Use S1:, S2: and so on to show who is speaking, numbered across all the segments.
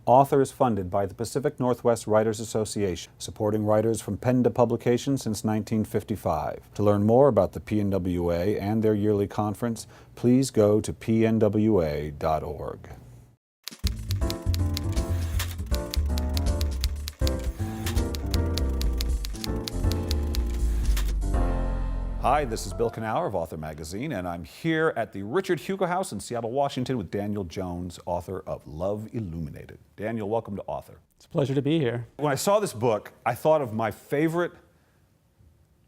S1: Author is funded by the Pacific Northwest Writers Association, supporting writers from pen to publication since 1955. To learn more about the PNWA and their yearly conference, please go to pnwa.org. Hi, this is Bill Kenower of Author Magazine, and I'm here at the Richard Hugo House in Seattle, Washington with Daniel Jones, author of Love Illuminated. Daniel, welcome to Author.
S2: It's a pleasure to be here.
S1: When I saw this book, I thought of my favorite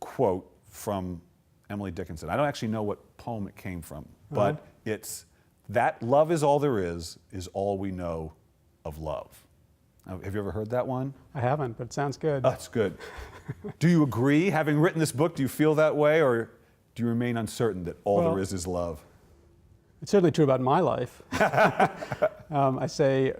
S1: quote from Emily Dickinson. I don't actually know what poem it came from, but it's, "That love is all there is all we know of love." Now, have you ever heard that one?
S2: I haven't, but it sounds good.
S1: That's good. Do you agree? Having written this book, do you feel that way, or do you remain uncertain that all there is love?
S2: It's certainly true about my life. I say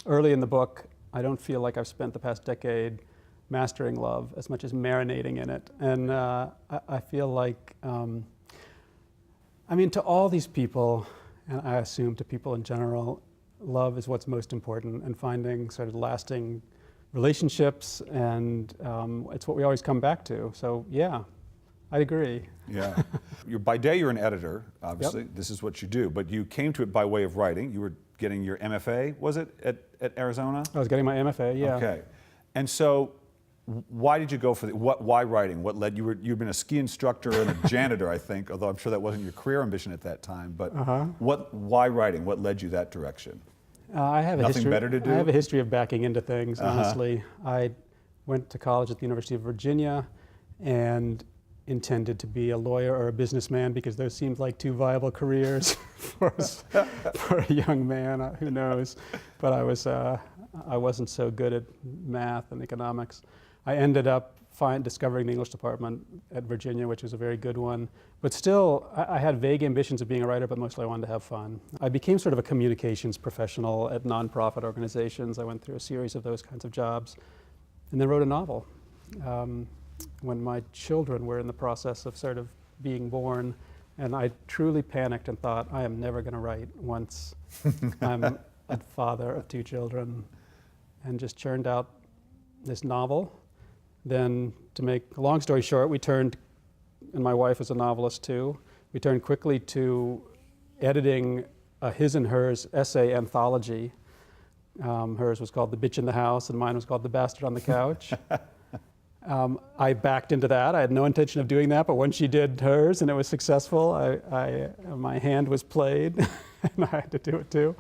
S2: early in the book, I don't feel like I've spent the past decade mastering love as much as marinating in it. And I feel like, I mean, to all these people, and I assume to people in general, love is what's most important, and finding sort of lasting relationships, and it's what we always come back to. So yeah, I'd agree.
S1: Yeah. By day you're an editor, obviously. Yep. This is what you do, but you came to it by way of writing. You were getting your MFA, was it, at Arizona?
S2: I was getting my MFA, yeah.
S1: Okay. And so why did you go for why writing? What led you'd been a ski instructor and a janitor, I think, although I'm sure that wasn't your career ambition at that time, but why writing? What led you that direction?
S2: I have
S1: Nothing better to do?
S2: I have a history of backing into things, honestly. I went to college at the University of Virginia and intended to be a lawyer or a businessman because those seemed like two viable careers for a young man, who knows. But I wasn't so good at math and economics. I ended up discovering the English department at Virginia, which was a very good one. But still, I had vague ambitions of being a writer, but mostly I wanted to have fun. I became sort of a communications professional at nonprofit organizations. I went through a series of those kinds of jobs, and then wrote a novel. When my children were in the process of sort of being born, and I truly panicked and thought, I am never going to write once I'm a father of two children, and just churned out this novel. Then, to make a long story short, and my wife is a novelist too, we turned quickly to editing a his and hers essay anthology. Hers was called The Bitch in the House, and mine was called The Bastard on the Couch. I backed into that. I had no intention of doing that, but when she did hers and it was successful, my hand was played, and I had to do it too.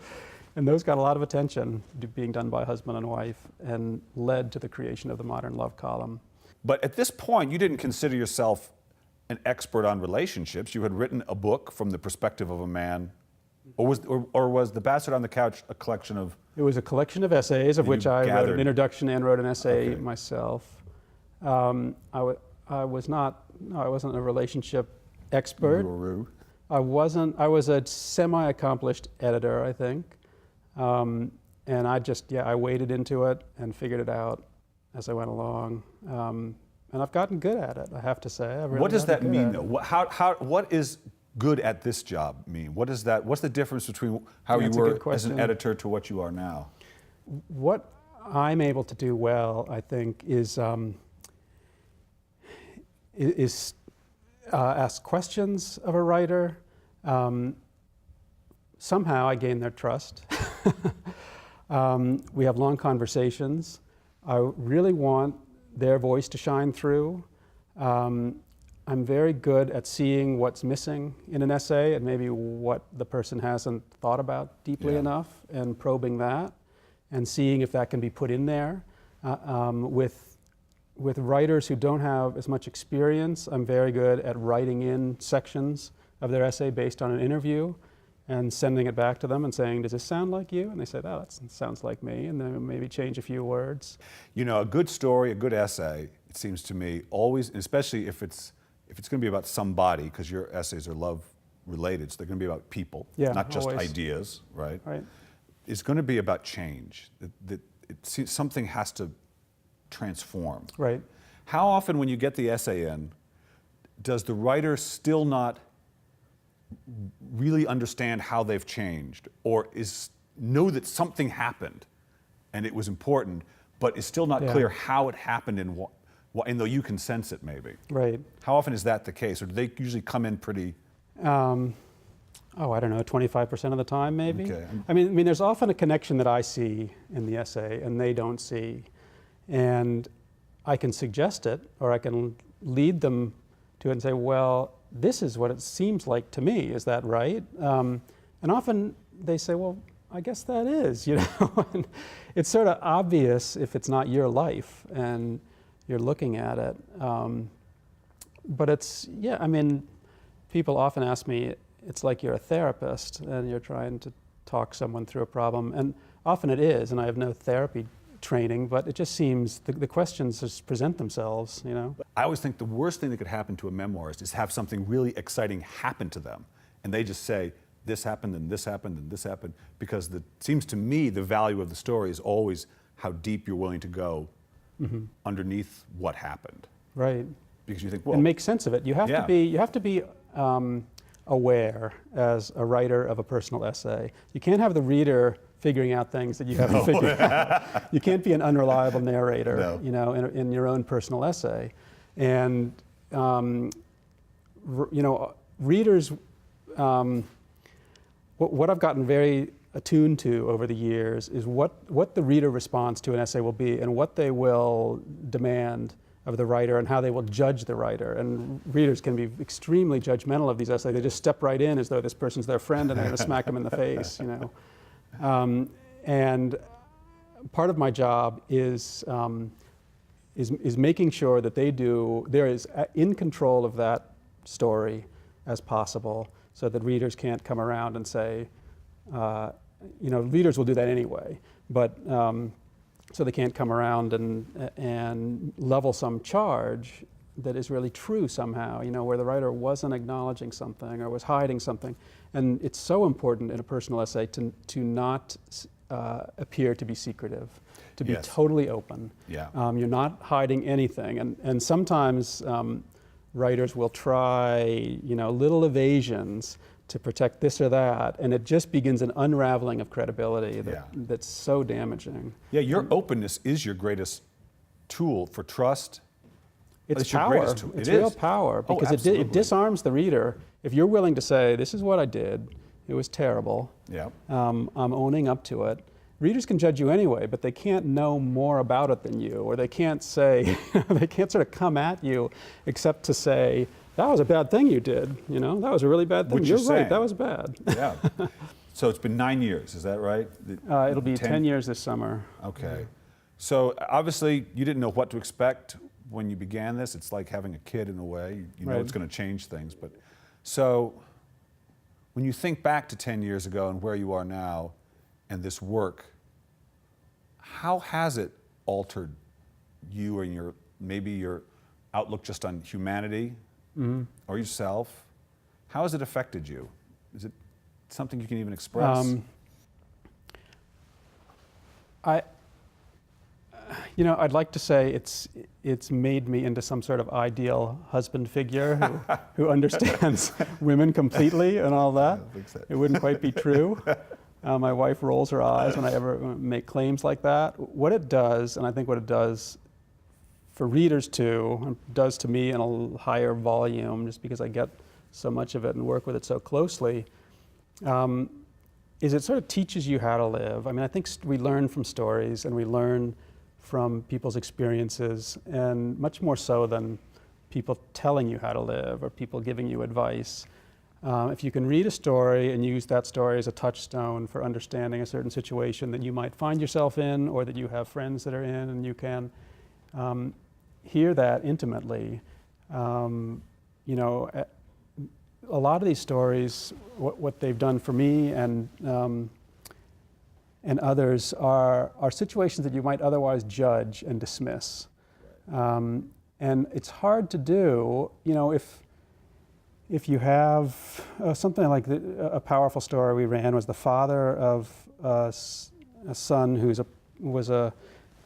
S2: And those got a lot of attention, being done by husband and wife, and led to the creation of the Modern Love column. But
S1: at this point, you didn't consider yourself an expert on relationships. You had written a book from the perspective of a man. Or was The Bastard on the Couch a collection of...
S2: It was a collection of essays, of which I wrote an introduction and wrote an essay myself. I wasn't a relationship expert.
S1: Guru.
S2: I was a semi-accomplished editor, I think. And I waded into it and figured it out as I went along. And I've gotten good at it, I have to say.
S1: What does that mean, though? What is good at this job mean? What's the difference between how you were as an editor to what you are now?
S2: What I'm able to do well, I think, is ask questions of a writer. Somehow I gain their trust. We have long conversations. I really want their voice to shine through. I'm very good at seeing what's missing in an essay and maybe what the person hasn't thought about deeply enough, and probing that and seeing if that can be put in there. With writers who don't have as much experience, I'm very good at writing in sections of their essay based on an interview and sending it back to them and saying, does this sound like you? And they say, oh, that sounds like me, and then maybe change a few words.
S1: You know, a good story, a good essay, it seems to me, always, especially if it's going to be about somebody, because your essays are love related, so they're going to be about people, not just ideas, right?
S2: Right.
S1: It's going to be about change. Something has to transform.
S2: Right.
S1: How often when you get the essay in, does the writer still not really understand how they've changed, or know that something happened and it was important, but it's still not clear how it happened and what, and though you can sense it maybe.
S2: Right.
S1: How often is that the case, or do they usually come in pretty?
S2: I don't know, 25% of the time maybe.
S1: Okay.
S2: I mean, there's often a connection that I see in the essay and they don't see. And I can suggest it, or I can lead them to it and say, well, this is what it seems like to me, is that right? And often they say, well, I guess that is, you know. And it's sort of obvious if it's not your life and you're looking at it. But it's, I mean, people often ask me, it's like you're a therapist and you're trying to talk someone through a problem. And often it is, and I have no therapy training, but it just seems the questions just present themselves, you know.
S1: I always think the worst thing that could happen to a memoirist is have something really exciting happen to them, and they just say, this happened, and this happened, and this happened, because it seems to me the value of the story is always how deep you're willing to go underneath what happened.
S2: Right.
S1: Because you think, well,
S2: and make sense of it. You have to be aware as a writer of a personal essay. You can't have the reader figuring out things that you haven't figured out. You can't be an unreliable narrator, you know, in your own personal essay. And you know, readers, what I've gotten very attuned to over the years is what the reader response to an essay will be and what they will demand of the writer and how they will judge the writer. And readers can be extremely judgmental of these essays. They just step right in as though this person's their friend and they're going to smack them in the face, you know. And part of my job is making sure that they're as in control of that story as possible, so that readers can't come around and say, you know, readers will do that anyway, but so they can't come around and level some charge that is really true somehow, you know, where the writer wasn't acknowledging something or was hiding something. And it's so important in a personal essay to not appear to be secretive, to be totally open.
S1: Yeah.
S2: You're not hiding anything. And sometimes writers will try, you know, little evasions to protect this or that, and it just begins an unraveling of credibility that's so damaging.
S1: Yeah, your openness is your greatest tool for trust.
S2: It's power. It's real power, because it disarms the reader. If you're willing to say, this is what I did, it was terrible, I'm owning up to it. Readers can judge you anyway, but they can't know more about it than you, or they can't say, they can't sort of come at you except to say, that was a bad thing you did, you know, that was a really bad thing. You're right, that was bad.
S1: Yeah. So it's been 9 years, is that right?
S2: It'll be 10 years this summer.
S1: Okay. So obviously you didn't know what to expect when you began this. It's like having a kid in a way. You know it's going to change things. But so when you think back to 10 years ago and where you are now and this work, how has it altered you and maybe your outlook just on humanity or yourself? How has it affected you? Is it something you can even express?
S2: You know, I'd like to say it's made me into some sort of ideal husband figure who understands women completely and all that.
S1: I think so.
S2: It wouldn't quite be true. My wife rolls her eyes when I ever make claims like that. What it does, and I think what it does for readers too, and does to me in a higher volume, just because I get so much of it and work with it so closely, is it sort of teaches you how to live. I mean, I think we learn from stories and we learn from people's experiences, and much more so than people telling you how to live or people giving you advice. If you can read a story and use that story as a touchstone for understanding a certain situation that you might find yourself in, or that you have friends that are in, and you can hear that intimately, you know, a lot of these stories, what they've done for me and others are situations that you might otherwise judge and dismiss. And it's hard to do, you know, if you have something like a powerful story we ran was the father of a son who was a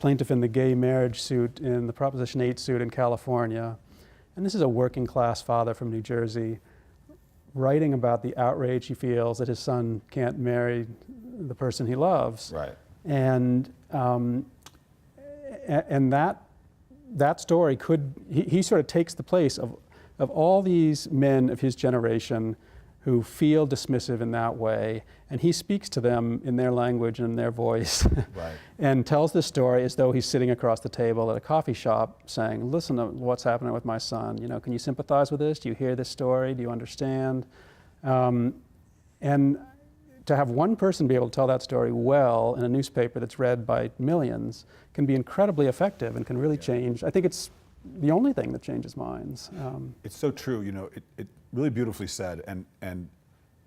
S2: plaintiff in the gay marriage suit in the Proposition 8 suit in California. And this is a working class father from New Jersey writing about the outrage he feels that his son can't marry the person he loves.
S1: Right.
S2: And that story he sort of takes the place of all these men of his generation who feel dismissive in that way, and he speaks to them in their language and their voice,
S1: Right.
S2: and tells this story as though he's sitting across the table at a coffee shop saying, listen to what's happening with my son. You know, can you sympathize with this? Do you hear this story? Do you understand? And to have one person be able to tell that story well in a newspaper that's read by millions can be incredibly effective and can really change. I think it's the only thing that changes minds.
S1: It's so true, you know, it really beautifully said, and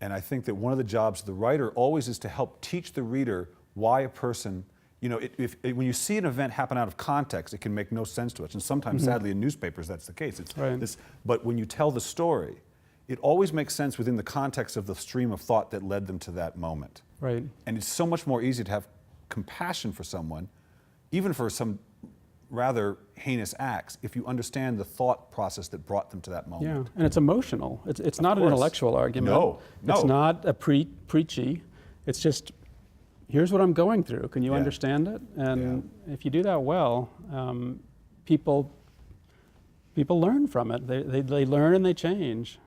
S1: I think that one of the jobs of the writer always is to help teach the reader why a person, you know, when you see an event happen out of context, it can make no sense to us, and sometimes sadly in newspapers that's the case. It's
S2: Right.
S1: But when you tell the story, it always makes sense within the context of the stream of thought that led them to that moment.
S2: Right.
S1: And it's so much more easy to have compassion for someone, even for some rather heinous acts, if you understand the thought process that brought them to that moment.
S2: Yeah, and it's emotional. It's not an
S1: course.
S2: intellectual argument.
S1: No, no.
S2: It's not a preachy. It's just, here's what I'm going through. Can you
S1: Yeah.
S2: understand it? And if you do that well, people learn from it. They learn and they change.